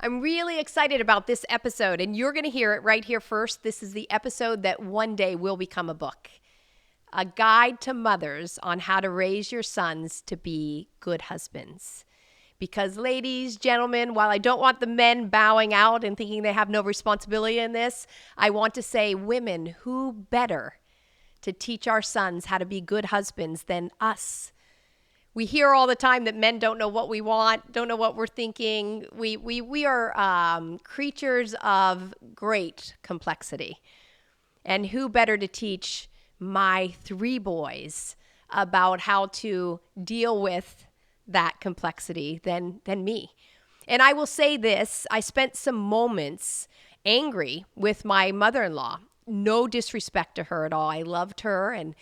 I'm really excited about this episode, and you're going to hear it right here first. This is the episode that one day will become a book. A guide to mothers on how to raise your sons to be good husbands. Because ladies, gentlemen, while I don't want the men bowing out and thinking they have no responsibility in this, I want to say, women, who better to teach our sons how to be good husbands than us? We hear all the time that men don't know what we want, don't know what we're thinking. We are creatures of great complexity. And who better to teach my 3 boys about how to deal with that complexity than me? And I will say this, I spent some moments angry with my mother-in-law. No disrespect to her at all. I loved her and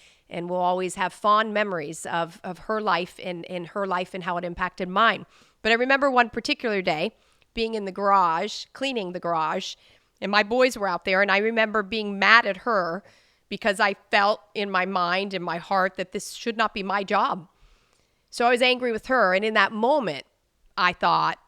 will always have fond memories of her life and her life and how it impacted mine. But I remember one particular day being in the garage, cleaning the garage, and my boys were out there, and I remember being mad at her because I felt in my mind and my heart that this should not be my job. So I was angry with her, and in that moment, I thought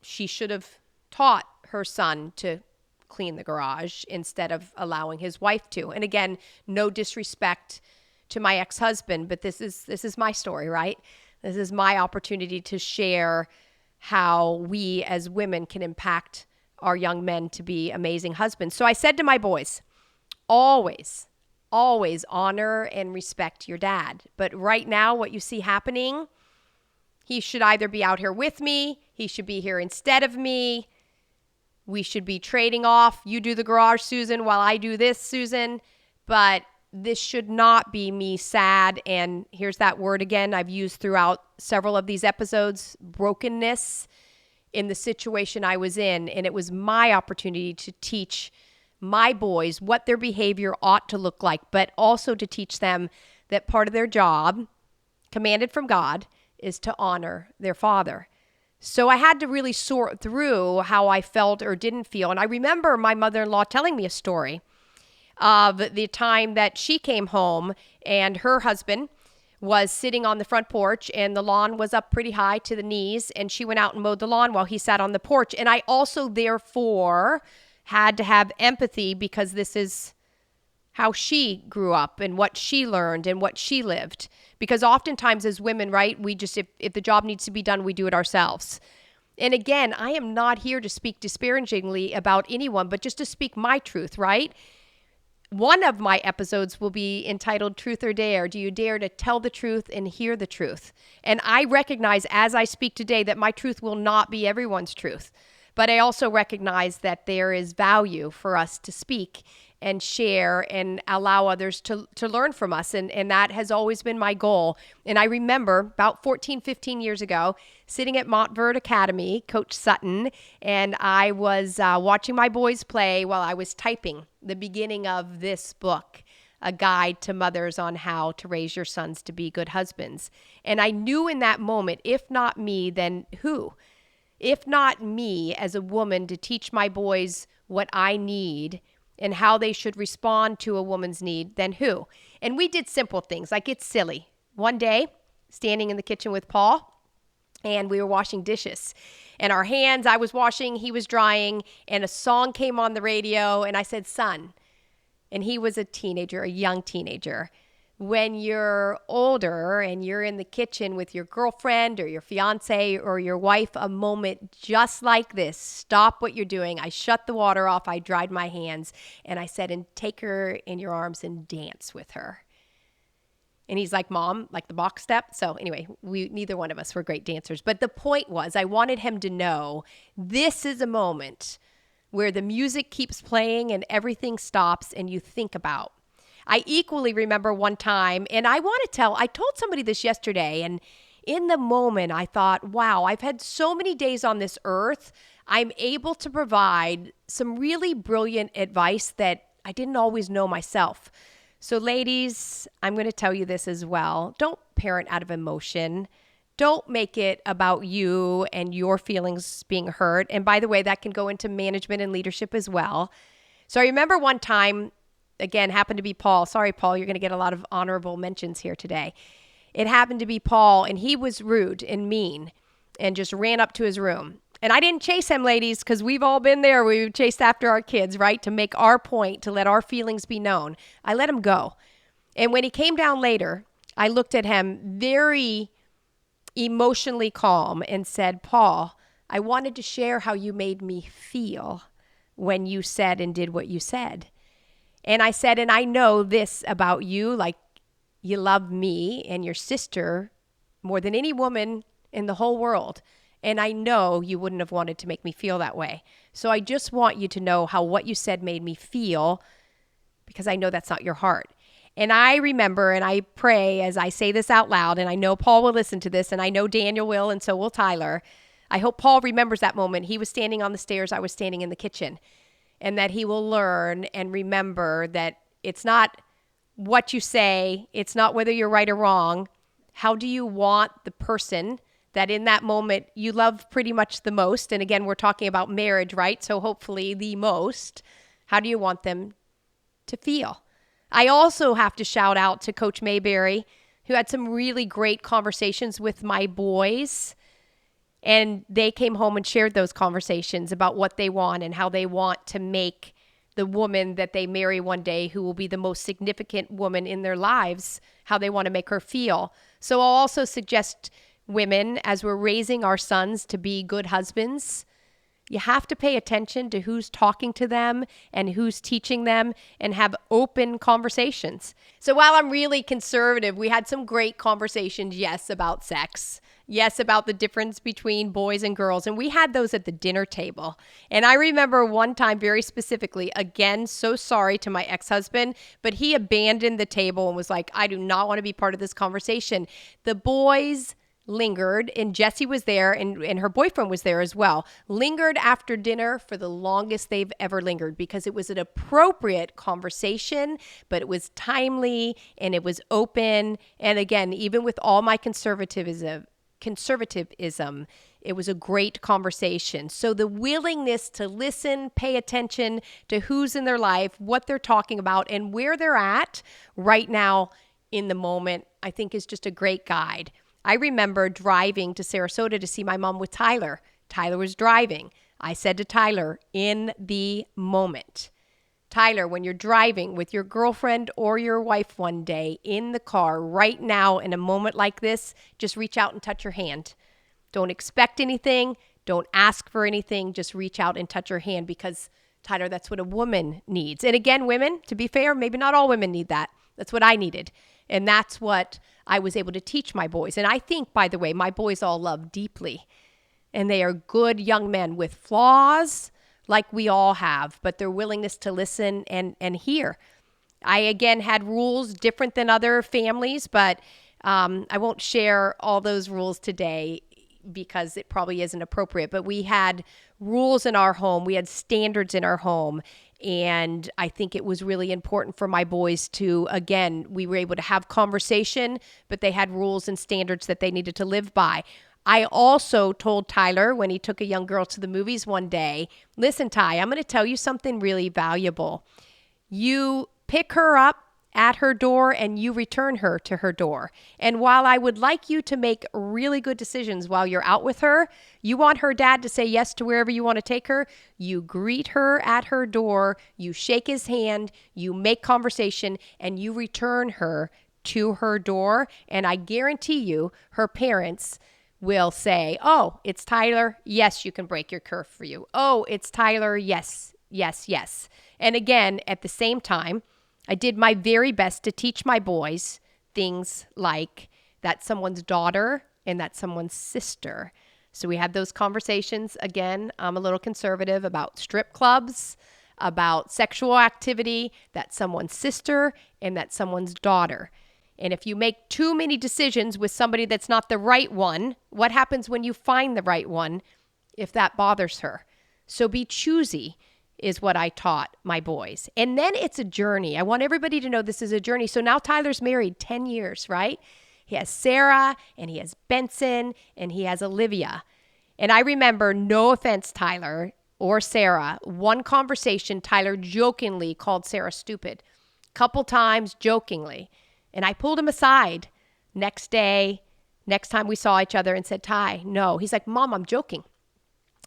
she should have taught her son to clean the garage instead of allowing his wife to. And again, no disrespect to my ex-husband, but this is my story, right? This is my opportunity to share how we as women can impact our young men to be amazing husbands. So I said to my boys, always honor and respect your dad. But right now, what you see happening, he should either be out here with me, he should be here instead of me. We should be trading off. You do the garage, Susan, while I do this, Susan. But this should not be me sad. And here's that word again I've used throughout several of these episodes, brokenness in the situation I was in. And it was my opportunity to teach my boys what their behavior ought to look like, but also to teach them that part of their job, commanded from God, is to honor their father. So I had to really sort through how I felt or didn't feel. And I remember my mother-in-law telling me a story of the time that she came home and her husband was sitting on the front porch and the lawn was up pretty high to the knees, and she went out and mowed the lawn while he sat on the porch. And I also therefore had to have empathy because this is how she grew up and what she learned and what she lived. Because oftentimes as women, right, we just, if the job needs to be done, we do it ourselves. And again, I am not here to speak disparagingly about anyone, but just to speak my truth, right? One of my episodes will be entitled Truth or Dare. Do you dare to tell the truth and hear the truth? And I recognize as I speak today that my truth will not be everyone's truth. But I also recognize that there is value for us to speak and share and allow others to learn from us. And that has always been my goal. And I remember about 14, 15 years ago, sitting at Montverde Academy, Coach Sutton, and I was watching my boys play while I was typing the beginning of this book, A Guide to Mothers on How to Raise Your Sons to Be Good Husbands. And I knew in that moment, if not me, then who? If not me as a woman to teach my boys what I need and how they should respond to a woman's need, then who? And we did simple things, like it's silly. One day, standing in the kitchen with Paul, and we were washing dishes. And our hands, I was washing, he was drying, and a song came on the radio, and I said, son, and he was a teenager, a young teenager. When you're older and you're in the kitchen with your girlfriend or your fiance or your wife, a moment just like this, stop what you're doing. I shut the water off. I dried my hands and I said, and take her in your arms and dance with her. And he's like, Mom, like the box step. So anyway, neither one of us were great dancers. But the point was, I wanted him to know this is a moment where the music keeps playing and everything stops and you think about. I equally remember one time, and I told somebody this yesterday, and in the moment I thought, wow, I've had so many days on this earth. I'm able to provide some really brilliant advice that I didn't always know myself. So ladies, I'm going to tell you this as well. Don't parent out of emotion. Don't make it about you and your feelings being hurt. And by the way, that can go into management and leadership as well. So I remember one time, again, happened to be Paul. Sorry, Paul, you're going to get a lot of honorable mentions here today. It happened to be Paul, and he was rude and mean and just ran up to his room. And I didn't chase him, ladies, because we've all been there. We chased after our kids, right? To make our point, to let our feelings be known. I let him go. And when he came down later, I looked at him very emotionally calm and said, Paul, I wanted to share how you made me feel when you said and did what you said. And I said, and I know this about you, like you love me and your sister more than any woman in the whole world. And I know you wouldn't have wanted to make me feel that way. So I just want you to know how what you said made me feel, because I know that's not your heart. And I remember, and I pray as I say this out loud, and I know Paul will listen to this, and I know Daniel will, and so will Tyler. I hope Paul remembers that moment. He was standing on the stairs, I was standing in the kitchen, and that he will learn and remember that it's not what you say, it's not whether you're right or wrong. How do you want the person that in that moment you love pretty much the most? And again, we're talking about marriage, right? So hopefully the most. How do you want them to feel? I also have to shout out to Coach Mayberry, who had some really great conversations with my boys. And they came home and shared those conversations about what they want and how they want to make the woman that they marry one day, who will be the most significant woman in their lives, how they want to make her feel. So I'll also suggest women, as we're raising our sons to be good husbands, you have to pay attention to who's talking to them and who's teaching them, and have open conversations. So while I'm really conservative, we had some great conversations, yes, about sex. Yes, about the difference between boys and girls. And we had those at the dinner table. And I remember one time very specifically, again, so sorry to my ex-husband, but he abandoned the table and was like, I do not want to be part of this conversation. The boys lingered, and Jessie was there, and her boyfriend was there as well, lingered after dinner for the longest they've ever lingered, because it was an appropriate conversation, but it was timely and it was open. And again, even with all my conservatism, it was a great conversation. So the willingness to listen, pay attention to who's in their life, what they're talking about, and where they're at right now in the moment, I think is just a great guide. I remember driving to Sarasota to see my mom with Tyler. Tyler was driving. I said to Tyler in the moment, Tyler, when you're driving with your girlfriend or your wife one day in the car right now in a moment like this, just reach out and touch your hand. Don't expect anything. Don't ask for anything. Just reach out and touch your hand, because, Tyler, that's what a woman needs. And again, women, to be fair, maybe not all women need that. That's what I needed. And that's what I was able to teach my boys. And I think, by the way, my boys all love deeply. And they are good young men with flaws, like we all have, but their willingness to listen and hear. I, again, had rules different than other families, but I won't share all those rules today because it probably isn't appropriate. But we had rules in our home. We had standards in our home. And I think it was really important for my boys to, again, we were able to have conversation, but they had rules and standards that they needed to live by. I also told Tyler when he took a young girl to the movies one day, listen, Ty, I'm going to tell you something really valuable. You pick her up at her door and you return her to her door. And while I would like you to make really good decisions while you're out with her, you want her dad to say yes to wherever you want to take her, you greet her at her door, you shake his hand, you make conversation, and you return her to her door. And I guarantee you, her parents will say, oh, it's Tyler. Yes, you can break your curve for you. Oh, it's Tyler. Yes, yes, yes. And again, at the same time, I did my very best to teach my boys things like that's someone's daughter and that's someone's sister. So we had those conversations. Again, I'm a little conservative about strip clubs, about sexual activity, that's someone's sister and that's someone's daughter. And if you make too many decisions with somebody that's not the right one, what happens when you find the right one if that bothers her? So be choosy is what I taught my boys. And then it's a journey. I want everybody to know this is a journey. So now Tyler's married 10 years, right? He has Sarah and he has Benson and he has Olivia. And I remember, no offense, Tyler or Sarah, one conversation, Tyler jokingly called Sarah stupid. Couple times jokingly. And I pulled him aside next day, next time we saw each other and said, Ty, no. He's like, Mom, I'm joking.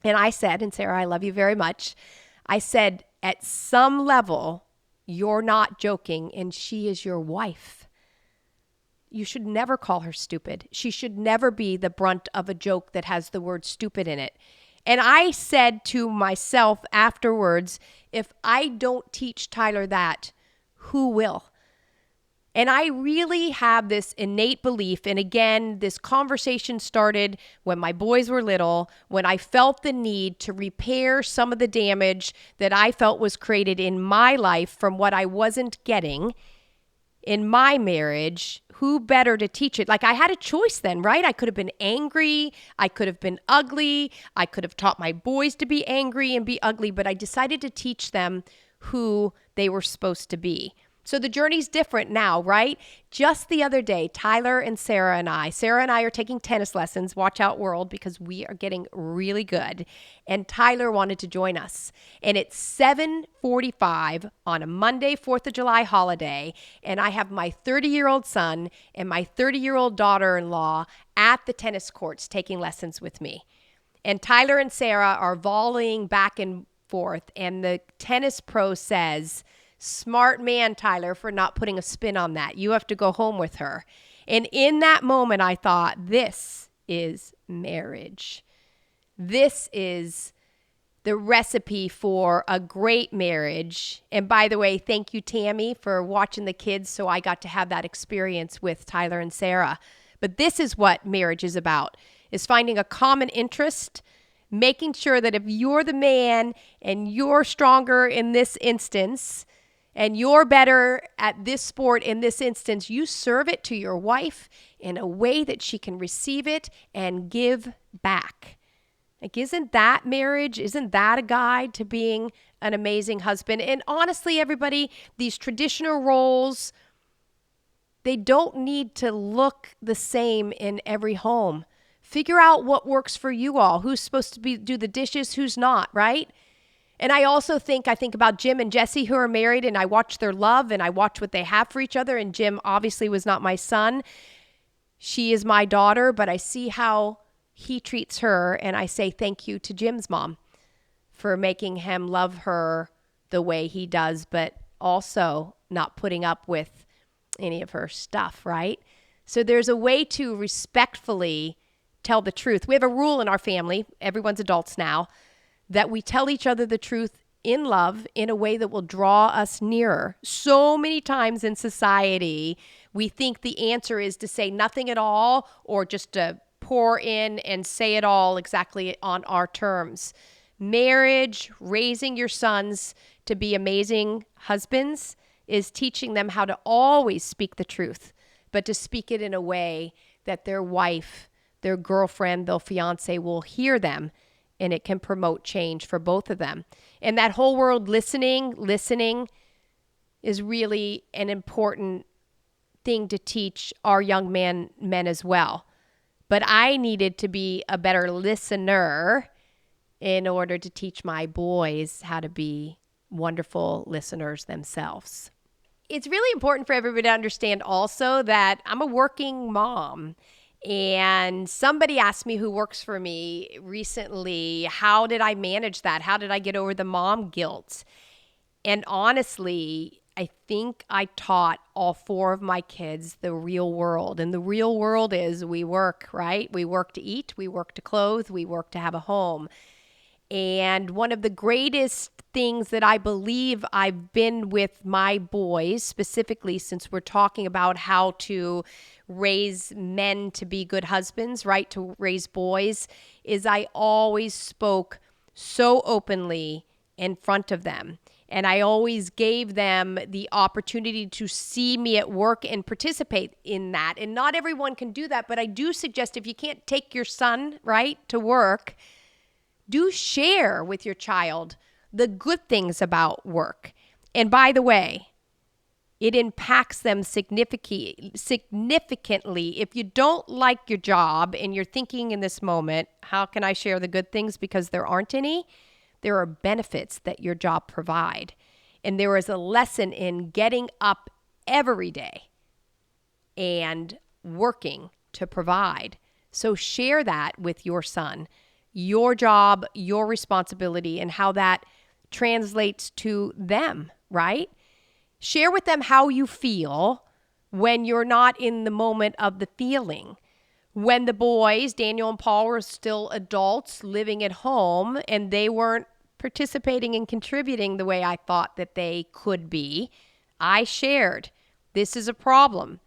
And I said, and Sarah, I love you very much. I said, at some level, you're not joking, and she is your wife. You should never call her stupid. She should never be the brunt of a joke that has the word stupid in it. And I said to myself afterwards, if I don't teach Tyler that, who will? And I really have this innate belief. And again, this conversation started when my boys were little, when I felt the need to repair some of the damage that I felt was created in my life from what I wasn't getting in my marriage. Who better to teach it? Like, I had a choice then, right? I could have been angry. I could have been ugly. I could have taught my boys to be angry and be ugly, but I decided to teach them who they were supposed to be. So the journey's different now, right? Just the other day, Sarah and I are taking tennis lessons, watch out world, because we are getting really good. And Tyler wanted to join us. And it's 7:45 on a Monday, 4th of July holiday. And I have my 30-year-old son and my 30-year-old daughter-in-law at the tennis courts taking lessons with me. And Tyler and Sarah are volleying back and forth. And the tennis pro says, smart man, Tyler, for not putting a spin on that. You have to go home with her. And in that moment, I thought, this is marriage. This is the recipe for a great marriage. And by the way, thank you, Tammy, for watching the kids so I got to have that experience with Tyler and Sarah. But this is what marriage is about, is finding a common interest, making sure that if you're the man and you're stronger in this instance, and you're better at this sport in this instance, you serve it to your wife in a way that she can receive it and give back. Like, isn't that marriage? Isn't that a guide to being an amazing husband? And honestly, everybody, these traditional roles, they don't need to look the same in every home. Figure out what works for you all. Who's supposed to do the dishes, who's not, right? And I also think about Jim and Jesse, who are married, and I watch their love and I watch what they have for each other. And Jim obviously was not my son. She is my daughter, but I see how he treats her. And I say thank you to Jim's mom for making him love her the way he does, but also not putting up with any of her stuff, right? So there's a way to respectfully tell the truth. We have a rule in our family, everyone's adults now, that we tell each other the truth in love in a way that will draw us nearer. So many times in society, we think the answer is to say nothing at all or just to pour in and say it all exactly on our terms. Marriage, raising your sons to be amazing husbands, is teaching them how to always speak the truth, but to speak it in a way that their wife, their girlfriend, their fiance will hear them, and it can promote change for both of them. And that whole world listening is really an important thing to teach our young men as well. But I needed to be a better listener in order to teach my boys how to be wonderful listeners themselves. It's really important for everybody to understand also that I'm a working mom. And somebody asked me, who works for me recently, how did I manage that? How did I get over the mom guilt? And honestly, I think I taught all 4 of my kids the real world. And the real world is we work, right? We work to eat, we work to clothe, we work to have a home. And one of the greatest things that I believe I've been with my boys, specifically since we're talking about how to raise men to be good husbands, right? To raise boys, is I always spoke so openly in front of them. And I always gave them the opportunity to see me at work and participate in that. And not everyone can do that, but I do suggest if you can't take your son, right, to work, do share with your child the good things about work. And by the way, it impacts them significantly. If you don't like your job and you're thinking in this moment, how can I share the good things? Because there aren't any. There are benefits that your job provide. And there is a lesson in getting up every day and working to provide. So share that with your son. your job, your responsibility, and how that translates to them, right? Share with them how you feel when you're not in the moment of the feeling. When the boys, Daniel and Paul, were still adults living at home and they weren't participating and contributing the way I thought that they could be, I shared, this is a problem.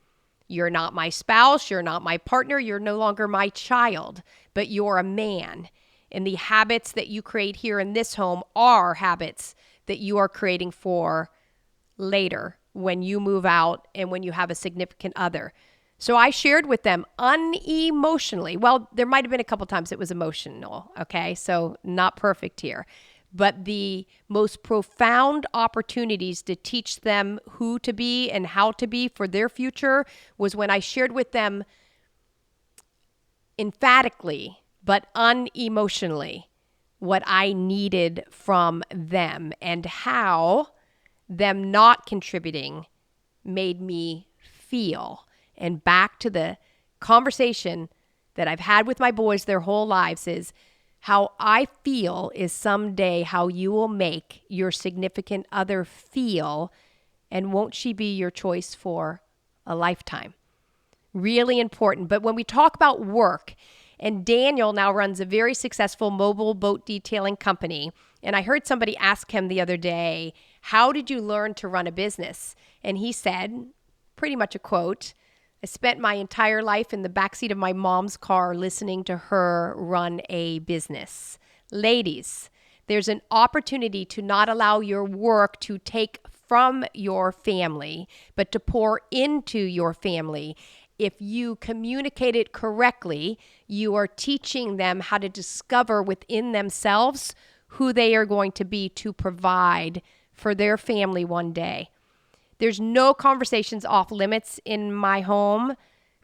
You're not my spouse, you're not my partner, you're no longer my child, but you're a man. And the habits that you create here in this home are habits that you are creating for later when you move out and when you have a significant other. So I shared with them unemotionally. Well, there might have been a couple times it was emotional, okay? So not perfect here. But the most profound opportunities to teach them who to be and how to be for their future was when I shared with them emphatically, but unemotionally, what I needed from them and how them not contributing made me feel. And back to the conversation that I've had with my boys their whole lives is how I feel is someday how you will make your significant other feel, and won't she be your choice for a lifetime? Really important. But when we talk about work, and Daniel now runs a very successful mobile boat detailing company, and I heard somebody ask him the other day, how did you learn to run a business? And he said, pretty much a quote, I spent my entire life in the backseat of my mom's car listening to her run a business. Ladies, there's an opportunity to not allow your work to take from your family, but to pour into your family. If you communicate it correctly, you are teaching them how to discover within themselves who they are going to be to provide for their family one day. There's no conversations off limits in my home.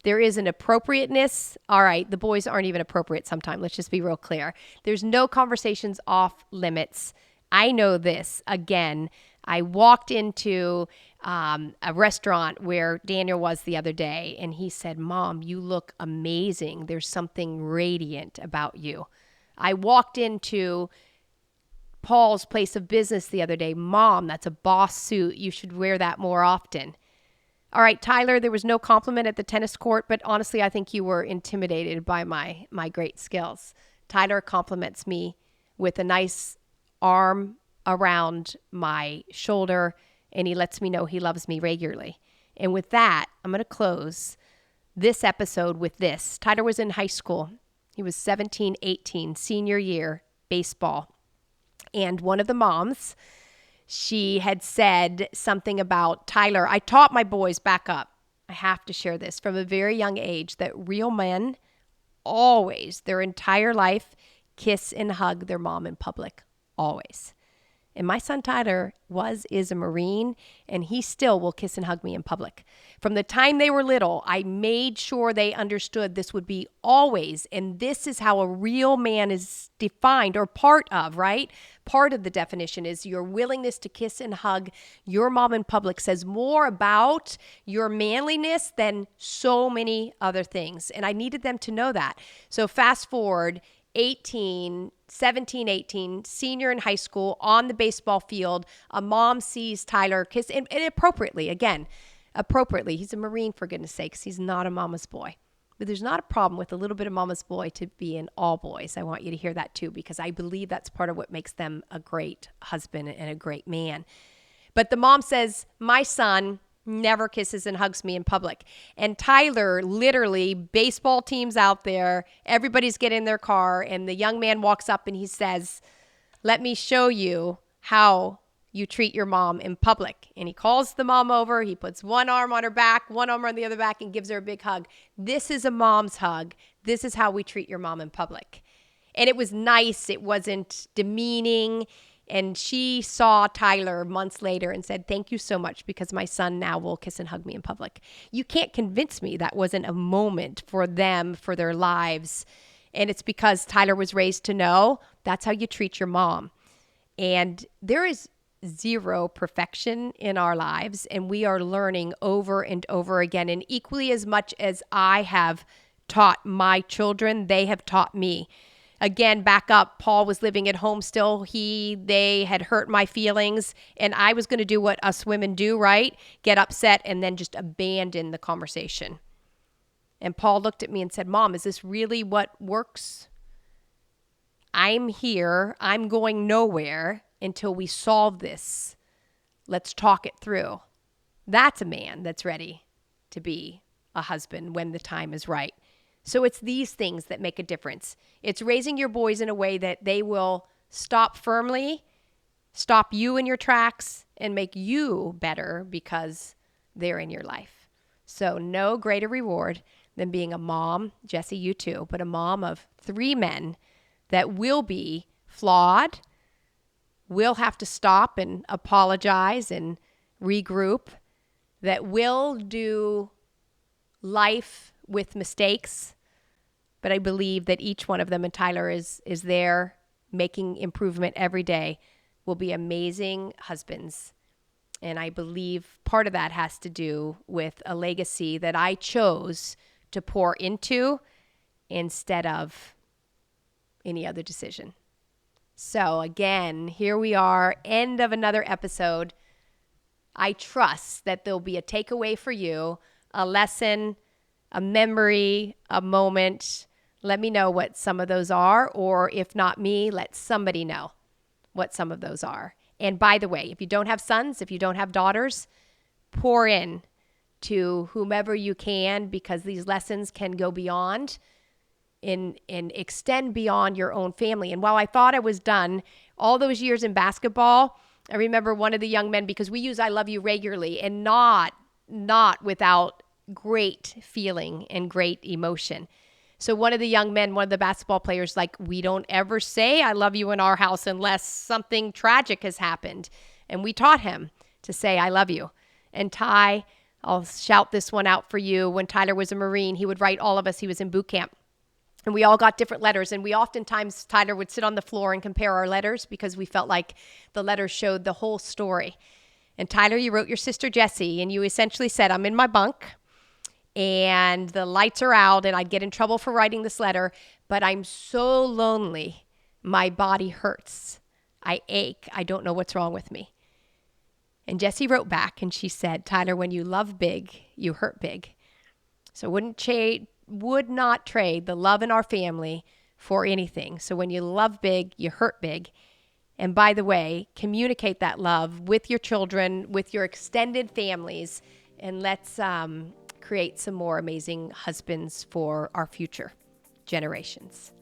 There is an appropriateness. All right, the boys aren't even appropriate sometimes. Let's just be real clear. There's no conversations off limits. I know this. Again, I walked into a restaurant where Daniel was the other day, and he said, Mom, you look amazing. There's something radiant about you. I walked into Paul's place of business the other day. Mom, that's a boss suit. You should wear that more often. All right, Tyler, there was no compliment at the tennis court, but honestly, I think you were intimidated by my great skills. Tyler compliments me with a nice arm around my shoulder, and he lets me know he loves me regularly. And with that, I'm going to close this episode with this. Tyler was in high school. He was 17, 18, senior year, baseball. And one of the moms, she had said something about Tyler. I taught my boys, back up, I have to share this, from a very young age, that real men always, their entire life, kiss and hug their mom in public, always. And my son Tyler is a Marine, and he still will kiss and hug me in public. From the time they were little, I made sure they understood this would be always, and this is how a real man is defined, or part of, right? Part of the definition is your willingness to kiss and hug your mom in public says more about your manliness than so many other things. And I needed them to know that. So fast forward, 17, 18, senior in high school, on the baseball field, a mom sees Tyler kiss, and appropriately, again, appropriately. He's a Marine, for goodness sakes. He's not a mama's boy. But there's not a problem with a little bit of mama's boy to be in all boys. I want you to hear that too, because I believe that's part of what makes them a great husband and a great man. But the mom says, my son never kisses and hugs me in public. And Tyler, literally, baseball teams out there, everybody's getting in their car, and the young man walks up and he says, let me show you how you treat your mom in public. And he calls the mom over. He puts one arm on her back, one arm on the other back, and gives her a big hug. This is a mom's hug. This is how we treat your mom in public. And it was nice. It wasn't demeaning. And she saw Tyler months later and said, thank you so much, because my son now will kiss and hug me in public. You can't convince me that wasn't a moment for them, for their lives. And it's because Tyler was raised to know that's how you treat your mom. And there is zero perfection in our lives, and we are learning over and over again. And equally as much as I have taught my children, they have taught me. again, back up, Paul was living at home still. They had hurt my feelings, and I was going to do what us women do, right? Get upset and then just abandon the conversation. And Paul looked at me and said, Mom, is this really what works? I'm here. I'm going nowhere until we solve this. Let's talk it through. That's a man that's ready to be a husband when the time is right. So it's these things that make a difference. It's raising your boys in a way that they will stop firmly, stop you in your tracks, and make you better because they're in your life. So no greater reward than being a mom, Jesse, you too, but a mom of 3 men that will be flawed, will have to stop and apologize and regroup, that will do life with mistakes. But I believe that each one of them, and Tyler is there making improvement every day, will be amazing husbands. And I believe part of that has to do with a legacy that I chose to pour into instead of any other decision. So again, here we are, end of another episode. I trust that there'll be a takeaway for you, a lesson, a memory, a moment. Let me know what some of those are, or if not me, let somebody know what some of those are. And by the way, if you don't have sons, if you don't have daughters, pour in to whomever you can, because these lessons can go beyond and extend beyond your own family. And while I thought I was done, all those years in basketball, I remember one of the young men, because we use I love you regularly, and not without great feeling and great emotion. So one of the young men, one of the basketball players, like, we don't ever say I love you in our house unless something tragic has happened. And we taught him to say I love you. And Ty, I'll shout this one out for you. When Tyler was a Marine, he would write all of us. He was in boot camp. And we all got different letters. And we oftentimes, Tyler would sit on the floor and compare our letters because we felt like the letters showed the whole story. And Tyler, you wrote your sister Jessie, and you essentially said, I'm in my bunk and the lights are out, and I'd get in trouble for writing this letter, but I'm so lonely. My body hurts. I ache. I don't know what's wrong with me. And Jessie wrote back and she said, Tyler, when you love big, you hurt big. So would not trade the love in our family for anything. So when you love big, you hurt big. And by the way, communicate that love with your children, with your extended families, and let's create some more amazing husbands for our future generations.